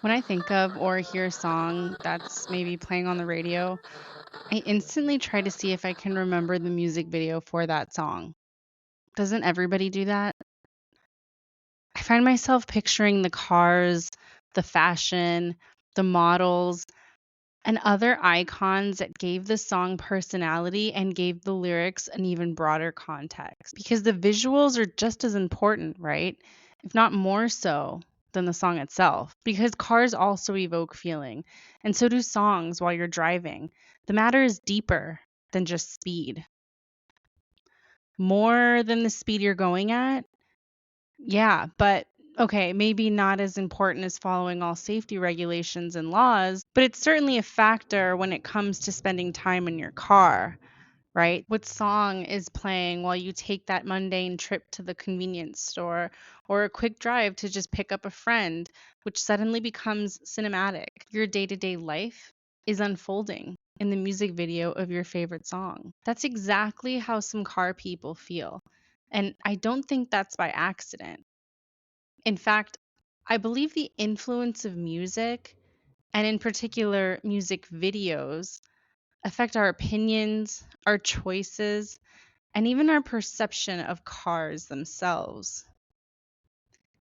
When I think of or hear a song that's maybe playing on the radio, I instantly try to see if I can remember the music video for that song. Doesn't everybody do that? I find myself picturing the cars, the fashion, the models, and other icons that gave the song personality and gave the lyrics an even broader context. Because the visuals are just as important, right? If not more so than the song itself. Because cars also evoke feeling, and so do songs while you're driving. The matter is deeper than just speed. More than the speed you're going at? Yeah, but okay, maybe not as important as following all safety regulations and laws, but it's certainly a factor when it comes to spending time in your car, right? What song is playing while you take that mundane trip to the convenience store or a quick drive to just pick up a friend, which suddenly becomes cinematic? Your day to day life is unfolding in the music video of your favorite song. That's exactly how some car people feel. And I don't think that's by accident. In fact, I believe the influence of music, and in particular music videos, affect our opinions, our choices, and even our perception of cars themselves.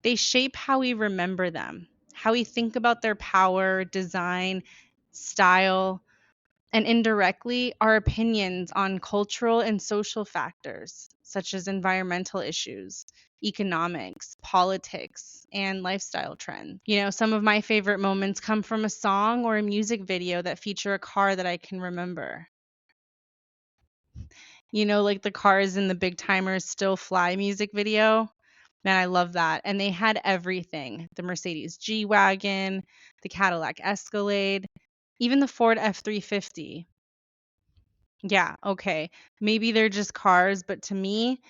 They shape how we remember them, how we think about their power, design, style, and indirectly our opinions on cultural and social factors such as environmental issues, economics, politics, and lifestyle trends. Some of my favorite moments come from a song or a music video that feature a car that I can remember. Like the Cars in the Big Timers Still Fly music video. Man, I love that. And they had everything: the Mercedes G Wagon, the Cadillac Escalade, even the Ford F 350. Yeah, okay. Maybe they're just cars, but to me,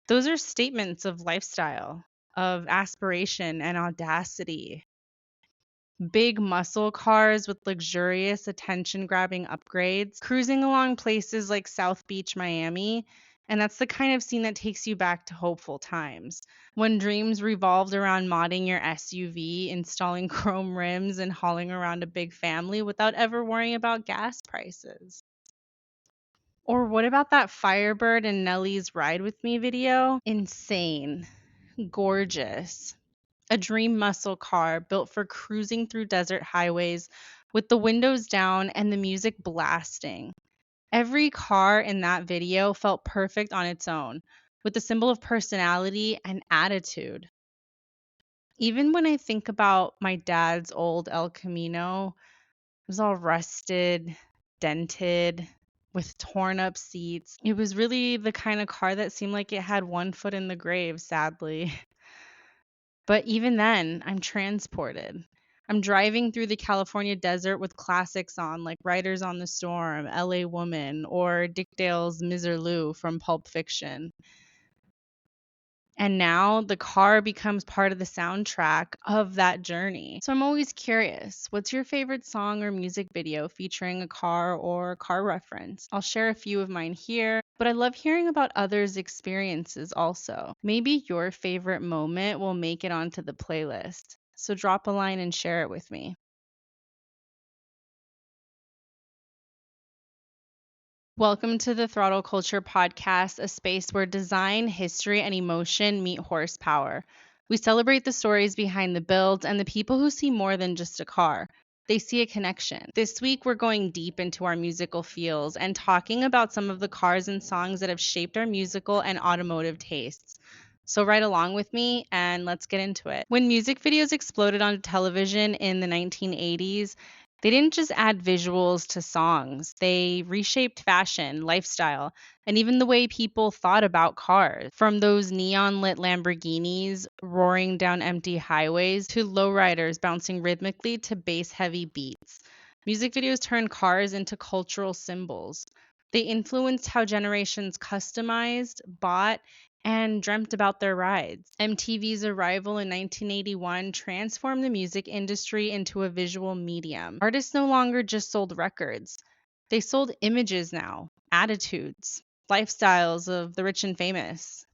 those are statements of lifestyle, of aspiration and audacity. Big muscle cars with luxurious, attention grabbing upgrades, cruising along places like South Beach, Miami. And that's the kind of scene that takes you back to hopeful times when dreams revolved around modding your SUV, installing chrome rims, and hauling around a big family without ever worrying about gas prices. Or what about that Firebird and Nelly's Ride With Me video? Insane. Gorgeous. A dream muscle car built for cruising through desert highways with the windows down and the music blasting. Every car in that video felt perfect on its own, with a symbol of personality and attitude. Even when I think about my dad's old El Camino, it was all rusted, dented, with torn up seats. It was really the kind of car that seemed like it had one foot in the grave, sadly. But even then, I'm transported. I'm driving through the California desert with classics on, like Riders on the Storm, LA Woman, or Dick Dale's Miserlou from Pulp Fiction. And now the car becomes part of the soundtrack of that journey. So I'm always curious, what's your favorite song or music video featuring a car or car reference? I'll share a few of mine here, but I love hearing about others' experiences also. Maybe your favorite moment will make it onto the playlist. So drop a line and share it with me. Welcome to the Throttle Culture Podcast, a space where design, history, and emotion meet horsepower. We celebrate the stories behind the builds and the people who see more than just a car. They see a connection. This week, we're going deep into our musical feels and talking about some of the cars and songs that have shaped our musical and automotive tastes. So, right along with me and let's get into it. When music videos exploded on television in the 1980s, they didn't just add visuals to songs, they reshaped fashion, lifestyle, and even the way people thought about cars. From those neon lit Lamborghinis roaring down empty highways to lowriders bouncing rhythmically to bass heavy beats. Music videos turned cars into cultural symbols. They influenced how generations customized, bought, and dreamt about their rides. MTV's arrival in 1981 transformed the music industry into a visual medium. Artists no longer just sold records, they sold images now, attitudes, lifestyles of the rich and famous.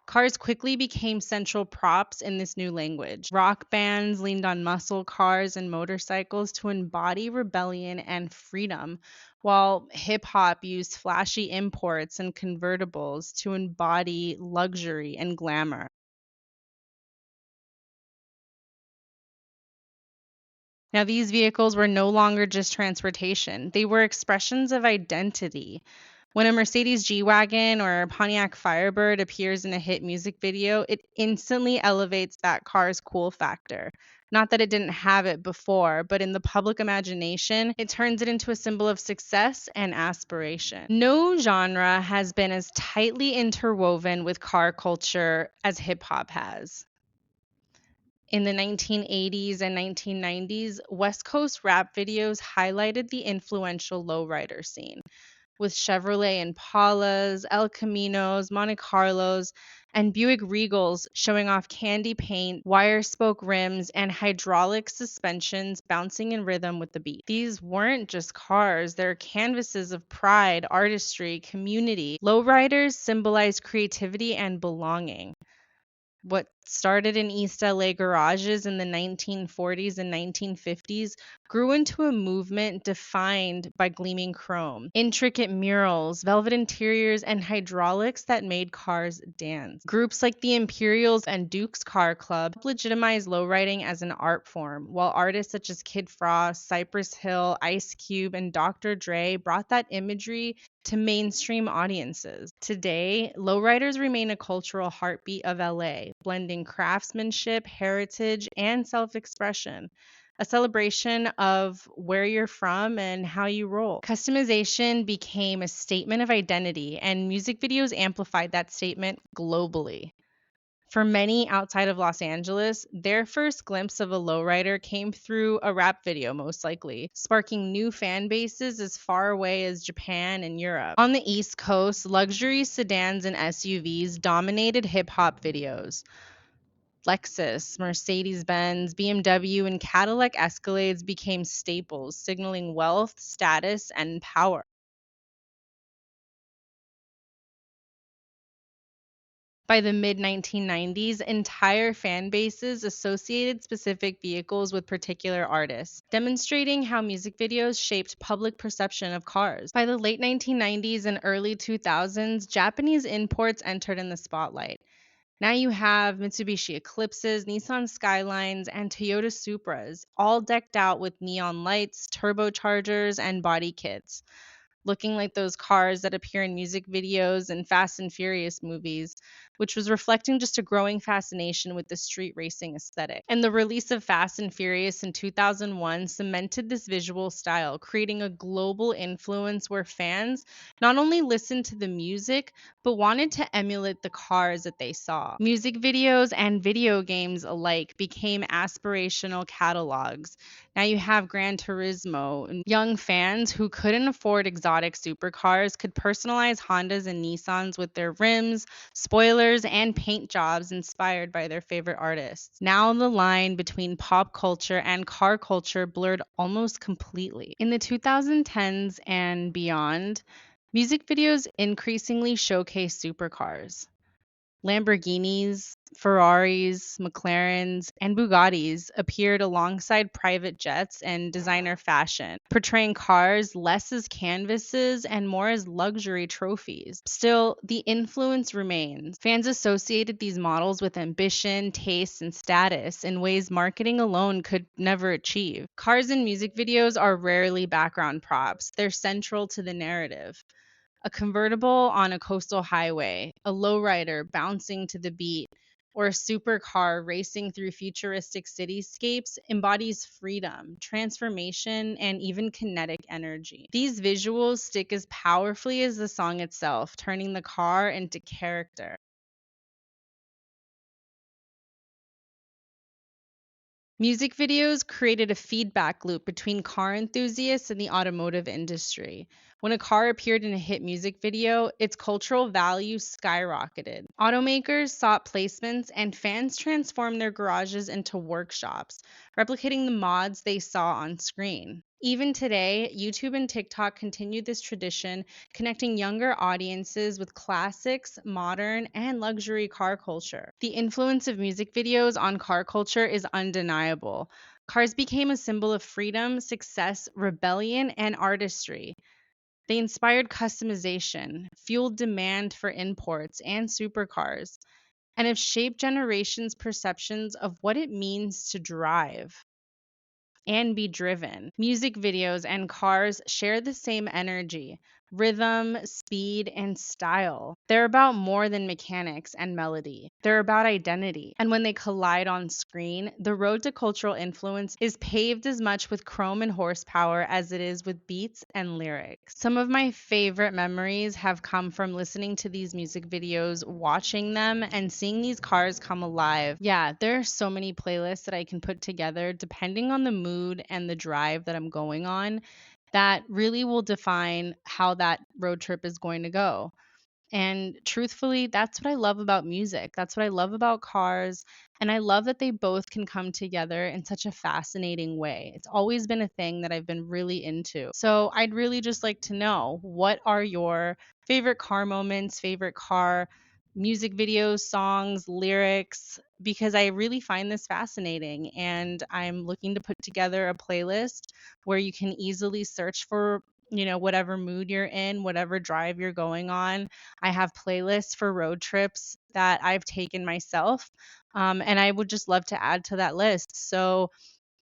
Cars quickly became central props in this new language. Rock bands leaned on muscle cars and motorcycles to embody rebellion and freedom, while hip hop used flashy imports and convertibles to embody luxury and glamour. Now, these vehicles were no longer just transportation, they were expressions of identity. When a Mercedes G Wagon or a Pontiac Firebird appears in a hit music video, it instantly elevates that car's cool factor. Not that it didn't have it before, but in the public imagination, it turns it into a symbol of success and aspiration. No genre has been as tightly interwoven with car culture as hip hop has. In the 1980s and 1990s, West Coast rap videos highlighted the influential lowrider scene, with Chevrolet Impalas, El Caminos, Monte Carlos, and Buick Regals showing off candy paint, wire spoke rims, and hydraulic suspensions bouncing in rhythm with the beat. These weren't just cars, they're canvases of pride, artistry, community. Lowriders symbolize creativity and belonging. What started in East LA garages in the 1940s and 1950s grew into a movement defined by gleaming chrome, intricate murals, velvet interiors, and hydraulics that made cars dance. Groups like the Imperials and Duke's Car Club legitimized lowriding as an art form, while artists such as Kid Frost, Cypress Hill, Ice Cube, and Dr. Dre brought that imagery to mainstream audiences. Today, lowriders remain a cultural heartbeat of LA, blending craftsmanship, heritage, and self expression. A celebration of where you're from and how you roll. Customization became a statement of identity, and music videos amplified that statement globally. For many outside of Los Angeles, their first glimpse of a lowrider came through a rap video, most likely, sparking new fan bases as far away as Japan and Europe. On the East Coast, luxury sedans and SUVs dominated hip hop videos. Lexus, Mercedes Benz, BMW, and Cadillac Escalades became staples, signaling wealth, status, and power. By the mid 1990s, entire fan bases associated specific vehicles with particular artists, demonstrating how music videos shaped public perception of cars. By the late 1990s and early 2000s, Japanese imports entered in the spotlight. Now you have Mitsubishi Eclipses, Nissan Skylines, and Toyota Supras, all decked out with neon lights, turbochargers, and body kits, looking like those cars that appear in music videos and Fast and Furious movies, which was reflecting just a growing fascination with the street racing aesthetic. And the release of Fast and Furious in 2001 cemented this visual style, creating a global influence where fans not only listened to the music, but wanted to emulate the cars that they saw. Music videos and video games alike became aspirational catalogs. Now you have Gran Turismo, and young fans who couldn't afford exotic supercars could personalize Hondas and Nissans with their rims, spoilers, and paint jobs inspired by their favorite artists. Now the line between pop culture and car culture blurred almost completely. In the 2010s and beyond, music videos increasingly showcase supercars. Lamborghinis, Ferraris, McLarens, and Bugattis appeared alongside private jets and designer fashion, portraying cars less as canvases and more as luxury trophies. Still, the influence remains. Fans associated these models with ambition, taste, and status in ways marketing alone could never achieve. Cars in music videos are rarely background props, they're central to the narrative. A convertible on a coastal highway, a lowrider bouncing to the beat, or a supercar racing through futuristic cityscapes embodies freedom, transformation, and even kinetic energy. These visuals stick as powerfully as the song itself, turning the car into character. Music videos created a feedback loop between car enthusiasts and the automotive industry. When a car appeared in a hit music video, its cultural value skyrocketed. Automakers sought placements, and fans transformed their garages into workshops, replicating the mods they saw on screen. Even today, YouTube and TikTok continue this tradition, connecting younger audiences with classics, modern, and luxury car culture. The influence of music videos on car culture is undeniable. Cars became a symbol of freedom, success, rebellion, and artistry. They inspired customization, fueled demand for imports and supercars, and have shaped generations' perceptions of what it means to drive and be driven. Music videos and cars share the same energy, rhythm, speed, and style. They're about more than mechanics and melody. They're about identity. And when they collide on screen, the road to cultural influence is paved as much with chrome and horsepower as it is with beats and lyrics. Some of my favorite memories have come from listening to these music videos, watching them, and seeing these cars come alive. Yeah, there are so many playlists that I can put together depending on the mood and the drive that I'm going on that really will define how that road trip is going to go. And truthfully, that's what I love about music. That's what I love about cars. And I love that they both can come together in such a fascinating way. It's always been a thing that I've been really into. So I'd really just like to know, what are your favorite car moments, favorite car music videos, songs, lyrics? Because I really find this fascinating. And I'm looking to put together a playlist where you can easily search for, whatever mood you're in, whatever drive you're going on. I have playlists for road trips that I've taken myself. And I would just love to add to that list. So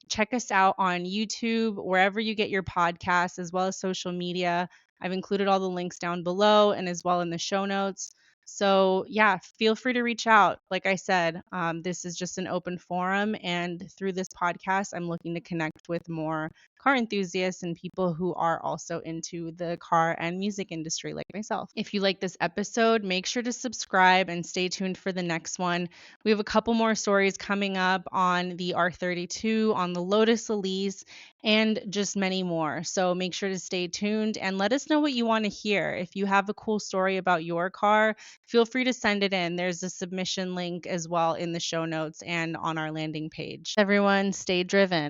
check us out on YouTube, wherever you get your podcasts, as well as social media. I've included all the links down below and as well in the show notes. So, yeah, feel free to reach out. Like I said, this is just an open forum. And through this podcast, I'm looking to connect with more car enthusiasts and people who are also into the car and music industry like myself. If you like this episode, make sure to subscribe and stay tuned for the next one. We have a couple more stories coming up on the R32, on the Lotus Elise, and just many more. So make sure to stay tuned and let us know what you want to hear. If you have a cool story about your car, feel free to send it in. There's a submission link as well in the show notes and on our landing page. Everyone, stay driven.